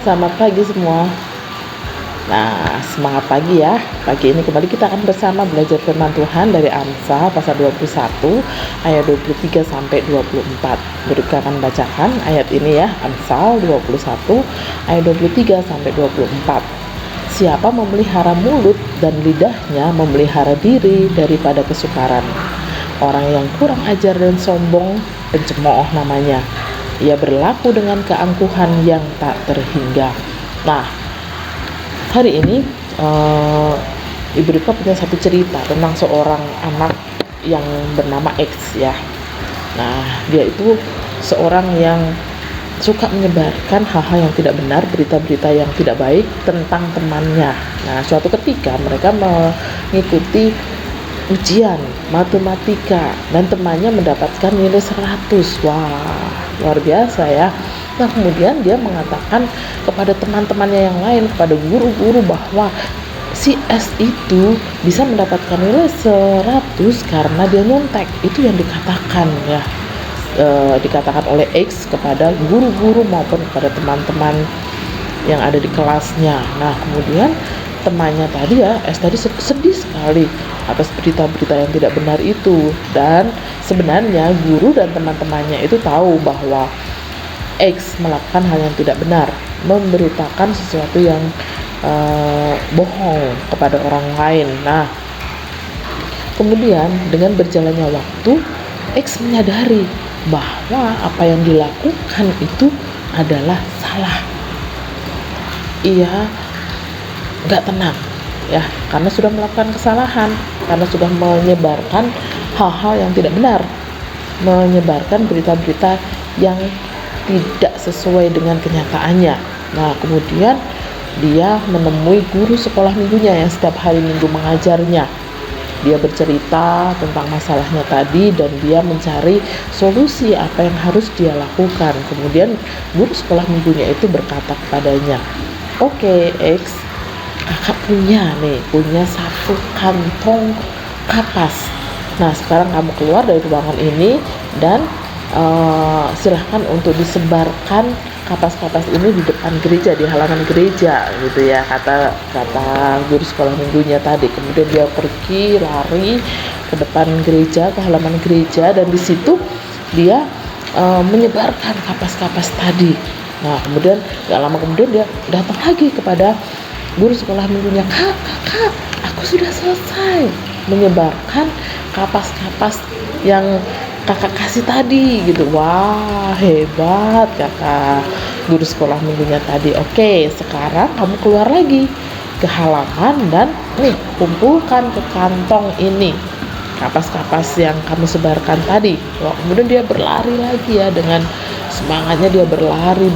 selamat pagi semua. Nah, semangat pagi ya. Pagi ini kembali kita akan bersama belajar firman Tuhan dari Amsal pasal 21 ayat 23 sampai 24. Berikut akan bacakan ayat ini ya, Amsal 21 ayat 23 sampai 24. Siapa memelihara mulut dan lidahnya memelihara diri daripada kesukaran. Orang yang kurang ajar dan sombong pencemooh namanya. Ia berlaku dengan keangkuhan yang tak terhingga. Nah, hari ini Ibu Rika punya satu cerita tentang seorang anak yang bernama X ya. Nah, dia itu seorang yang suka menyebarkan hal-hal yang tidak benar, berita-berita yang tidak baik tentang temannya. Nah, suatu ketika mereka mengikuti ujian matematika dan temannya mendapatkan nilai 100. Wah, luar biasa ya. Nah, kemudian dia mengatakan kepada teman-temannya yang lain, kepada guru-guru, bahwa si S itu bisa mendapatkan nilai 100 karena dia nyontek. Itu yang dikatakan ya, dikatakan oleh X kepada guru-guru maupun kepada teman-teman yang ada di kelasnya. Nah, kemudian temannya tadi ya, S tadi sedih sekali atas berita-berita yang tidak benar itu. Dan sebenarnya guru dan teman-temannya itu tahu bahwa X melakukan hal yang tidak benar, memberitakan sesuatu yang bohong kepada orang lain. Nah, kemudian dengan berjalannya waktu, X menyadari bahwa apa yang dilakukan itu adalah salah. Ia nggak tenang ya, karena sudah melakukan kesalahan, karena sudah menyebarkan hal-hal yang tidak benar, menyebarkan berita-berita yang tidak sesuai dengan kenyataannya. Nah, kemudian dia menemui guru sekolah minggunya yang setiap hari Minggu mengajarnya. Dia bercerita tentang masalahnya tadi dan dia mencari solusi apa yang harus dia lakukan. Kemudian guru sekolah minggunya itu berkata kepadanya, "Oke, X, kakak punya satu kantong kapas. Nah, sekarang kamu keluar dari ruangan ini dan silahkan untuk disebarkan kapas-kapas ini di depan gereja, di halaman gereja," gitu ya, kata guru sekolah minggunya tadi. Kemudian dia pergi lari ke depan gereja, ke halaman gereja, dan di situ dia menyebarkan kapas-kapas tadi. Nah, kemudian gak lama kemudian dia datang lagi kepada guru sekolah minggunya, "Kak, aku sudah selesai menyebarkan kapas-kapas yang kakak kasih tadi," gitu. Wah, hebat kata guru sekolah minggunya tadi. "Oke, sekarang kamu keluar lagi ke halaman dan nih, kumpulkan ke kantong ini kapas-kapas yang kamu sebarkan tadi." Wah, kemudian dia berlari lagi ya, dengan semangatnya dia berlari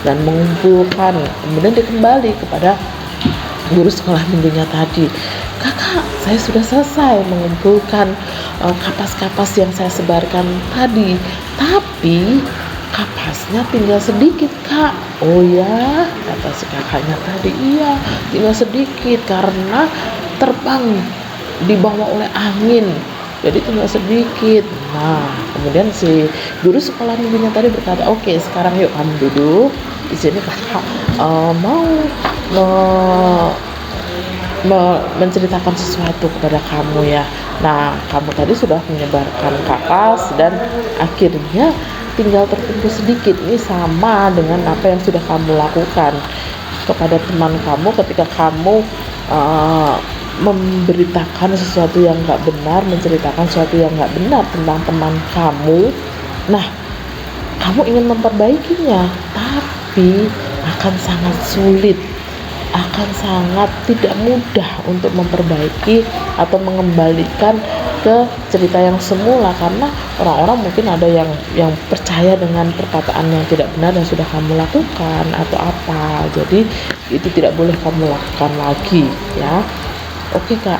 dan mengumpulkan. Kemudian dia kembali kepada guru sekolah minggunya tadi, "Kakak, saya sudah selesai mengumpulkan kapas-kapas yang saya sebarkan tadi, tapi kapasnya tinggal sedikit, Kak." "Oh ya," kata si kakaknya tadi, "iya, tinggal sedikit karena terbang dibawa oleh angin, jadi tinggal sedikit." Nah, kemudian si guru sekolah minggunya tadi berkata, "Oke, sekarang yuk kamu duduk di sini, kakak mau menceritakan sesuatu kepada kamu ya. Nah, kamu tadi sudah menyebarkan kapas dan akhirnya tinggal terkumpul sedikit. Ini sama dengan apa yang sudah kamu lakukan kepada teman kamu ketika kamu memberitakan sesuatu yang nggak benar, menceritakan sesuatu yang nggak benar tentang teman kamu. Nah, kamu ingin memperbaikinya, tapi akan sangat sulit, akan sangat tidak mudah untuk memperbaiki atau mengembalikan ke cerita yang semula, karena orang-orang mungkin ada yang percaya dengan perkataan yang tidak benar yang sudah kamu lakukan atau apa. Jadi itu tidak boleh kamu lakukan lagi ya. "Oke, Kak,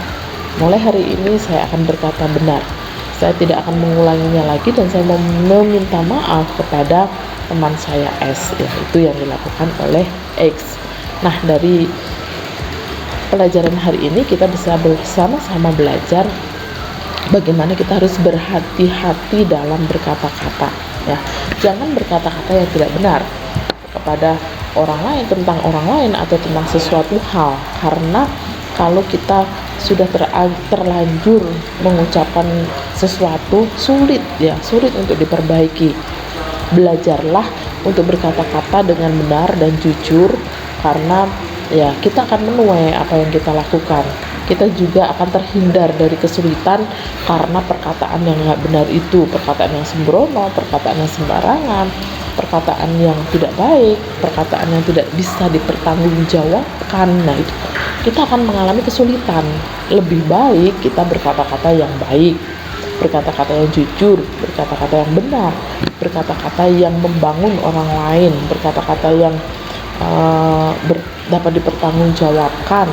mulai hari ini saya akan berkata benar. Saya tidak akan mengulanginya lagi dan saya mau meminta maaf kepada teman saya S." Ya, itu yang dilakukan oleh X. Nah, dari pelajaran hari ini kita bisa bersama-sama belajar bagaimana kita harus berhati-hati dalam berkata-kata ya. Jangan berkata-kata yang tidak benar kepada orang lain, tentang orang lain, atau tentang sesuatu hal. Karena kalau kita sudah terlanjur mengucapkan sesuatu, sulit untuk diperbaiki. Belajarlah untuk berkata-kata dengan benar dan jujur, karena ya kita akan menuai apa yang kita lakukan. Kita juga akan terhindar dari kesulitan karena perkataan yang nggak benar itu, perkataan yang sembrono, perkataan yang sembarangan, perkataan yang tidak baik, perkataan yang tidak bisa dipertanggungjawabkan. Nah, itu kita akan mengalami kesulitan. Lebih baik kita berkata-kata yang baik, berkata-kata yang jujur, berkata-kata yang benar, berkata-kata yang membangun orang lain, berkata-kata yang dapat dipertanggungjawabkan,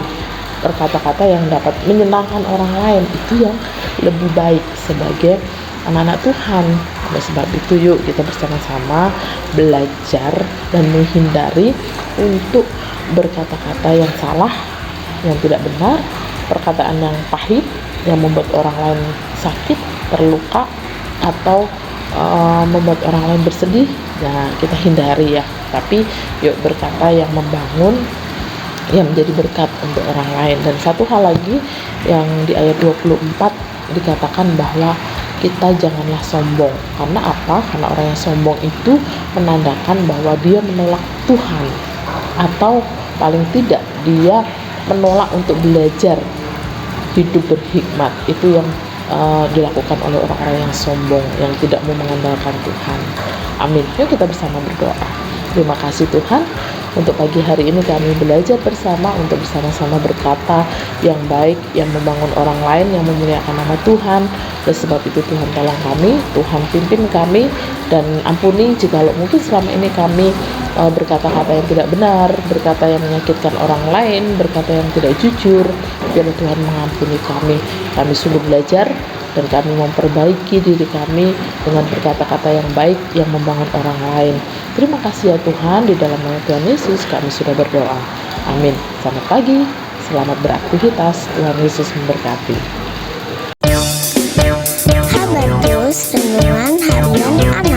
berkata-kata yang dapat menyenangkan orang lain. Itu yang lebih baik sebagai anak-anak Tuhan. Oleh sebab itu, yuk kita bersama-sama belajar dan menghindari untuk berkata-kata yang salah, yang tidak benar, perkataan yang pahit, yang membuat orang lain sakit, terluka, atau membuat orang lain bersedih. Nah, kita hindari ya. Tapi yuk berkata yang membangun, yang menjadi berkat untuk orang lain. Dan satu hal lagi yang di ayat 24 dikatakan bahwa kita janganlah sombong. Karena apa? Karena orang yang sombong itu menandakan bahwa dia menolak Tuhan, atau paling tidak dia menolak untuk belajar hidup berhikmat. Itu yang dilakukan oleh orang-orang yang sombong, yang tidak mau mengandalkan Tuhan. Amin. Yuk kita bersama berdoa. Terima kasih Tuhan, untuk pagi hari ini kami belajar bersama untuk bersama-sama berkata yang baik, yang membangun orang lain, yang memuliakan nama Tuhan. Oleh sebab itu Tuhan tolong kami, Tuhan pimpin kami, dan ampuni jika mungkin selama ini kami berkata-kata yang tidak benar, berkata yang menyakitkan orang lain, berkata yang tidak jujur. Biar Tuhan mengampuni kami. Kami sungguh belajar dan kami memperbaiki diri kami dengan berkata-kata yang baik, yang membangun orang lain. Terima kasih ya Tuhan, di dalam nama Tuhan Yesus kami sudah berdoa. Amin. Selamat pagi, selamat beraktivitas. Tuhan Yesus memberkati. Habatus Renungan Harian Anak.